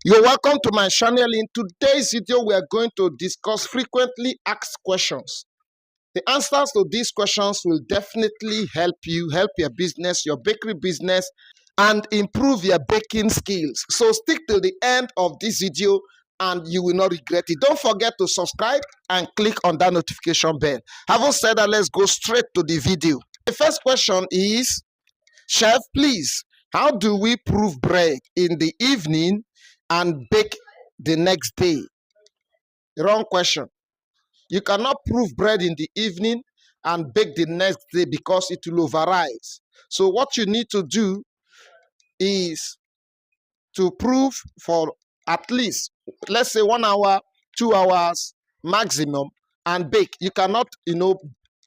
You're welcome to my channel. In today's video, we are going to discuss frequently asked questions. The answers to these questions will definitely help you, help your business, your bakery business, and improve your baking skills. So stick till the end of this video and you will not regret it. Don't forget to subscribe and click on that notification bell. Having said that, let's go straight to the video. The first question is, Chef, please, how do we proof bread in the evening and bake the next day? Wrong question. You cannot proof bread in the evening and bake the next day because it will overrise. So what you need to do is to proof for at least, let's say 1 hour, 2 hours maximum, and bake. You cannot,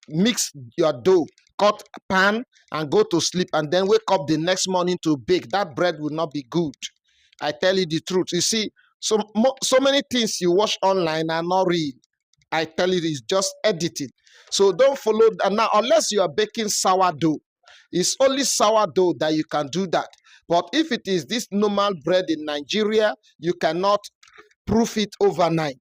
mix your dough, cut pan, and go to sleep, and then wake up the next morning to bake. That bread will not be good. I tell you the truth. You see, so many things you watch online are not real. I tell you, it's just edited. So don't follow that now, unless you are baking sourdough. It's only sourdough that you can do that. But if it is this normal bread in Nigeria, you cannot proof it overnight.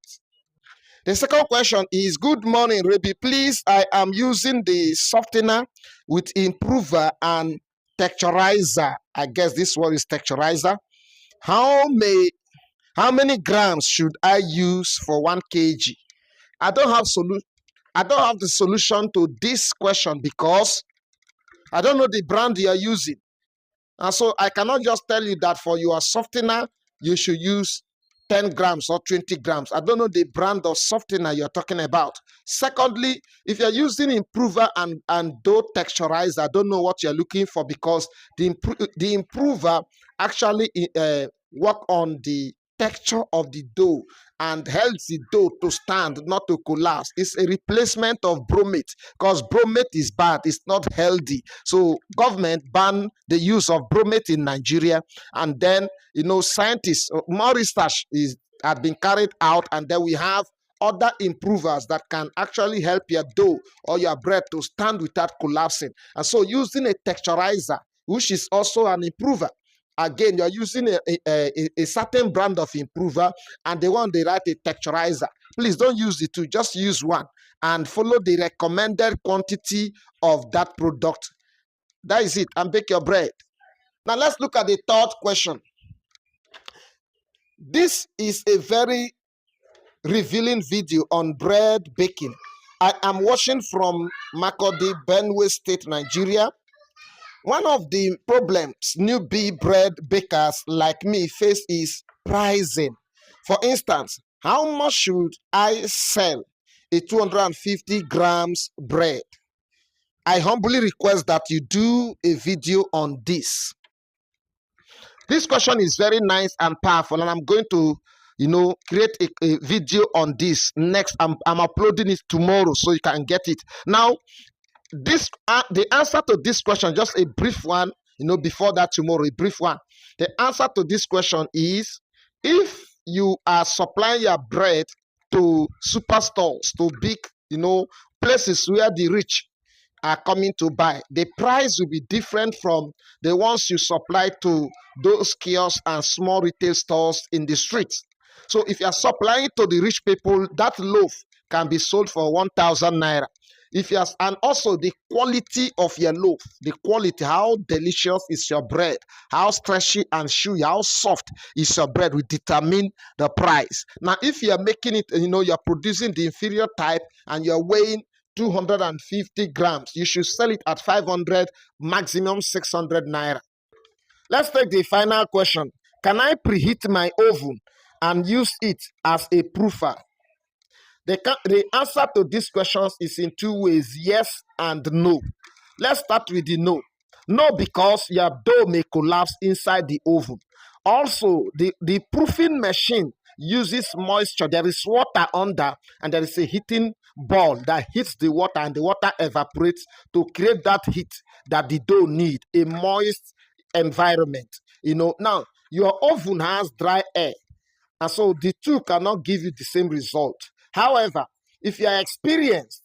The second question is, good morning, Rebi. Please, I am using the softener with improver and texturizer. I guess this one is texturizer. How many grams should I use for 1 kg? I don't have the solution to this question because I don't know the brand you are using. And so I cannot just tell you that for your softener, you should use 10 grams or 20 grams. I don't know the brand of softener you're talking about. Secondly, if you're using improver and dough texturizer, I don't know what you're looking for, because the improver actually work on the texture of the dough and helps the dough to stand, not to collapse. It's a replacement of bromate, because bromate is bad, it's not healthy. So government banned the use of bromate in Nigeria, and then scientists, more research has been carried out, and then we have other improvers that can actually help your dough or your bread to stand without collapsing. And so using a texturizer, which is also an improver, again, you're using a certain brand of improver, and they write a texturizer. Please don't use the two, just use one and follow the recommended quantity of that product. That is it, and bake your bread. Now let's look at the third question. This is a very revealing video on bread baking. I am watching from Makurdi, Benue State, Nigeria. One of the problems newbie bread bakers like me face is pricing. For instance, how much should I sell a 250 grams bread? I humbly request that you do a video on this. This question is very nice and powerful, and I'm going to create a video on this next. I'm uploading it tomorrow so you can get it. Now, the answer to this question, just a brief one, before that tomorrow, a brief one. The answer to this question is, if you are supplying your bread to superstores, to big, places where the rich are coming to buy, the price will be different from the ones you supply to those kiosks and small retail stores in the streets. So if you are supplying to the rich people, that loaf can be sold for 1,000 naira. And also the quality of your loaf, the quality, how delicious is your bread, how stretchy and chewy, how soft is your bread, will determine the price. Now, if you are making it, you're producing the inferior type and you're weighing 250 grams, you should sell it at 500, maximum 600 naira. Let's take the final question. Can I preheat my oven and use it as a proofer? The answer to these questions is in 2 ways, yes and no. Let's start with the no. No, because your dough may collapse inside the oven. Also, the proofing machine uses moisture. There is water under, and there is a heating ball that hits the water, and the water evaporates to create that heat that the dough needs, a moist environment. Now, your oven has dry air, and so the two cannot give you the same result. However, if you are experienced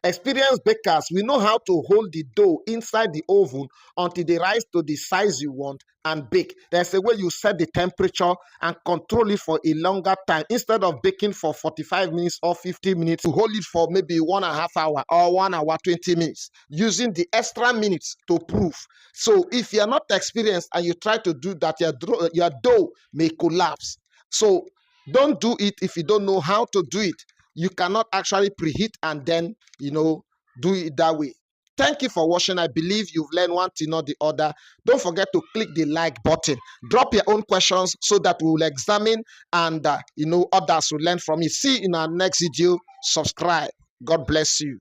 Experienced bakers, we know how to hold the dough inside the oven until they rise to the size you want and bake. There's a way you set the temperature and control it for a longer time. Instead of baking for 45 minutes or 50 minutes, you hold it for maybe 1.5 hours or 1 hour, 20 minutes, using the extra minutes to prove. So if you're not experienced and you try to do that, your dough may collapse. So don't do it if you don't know how to do it. You cannot actually preheat and then, do it that way. Thank you for watching. I believe you've learned one thing or the other. Don't forget to click the like button. Drop your own questions so that we will examine and, others will learn from it. See you in our next video. Subscribe. God bless you.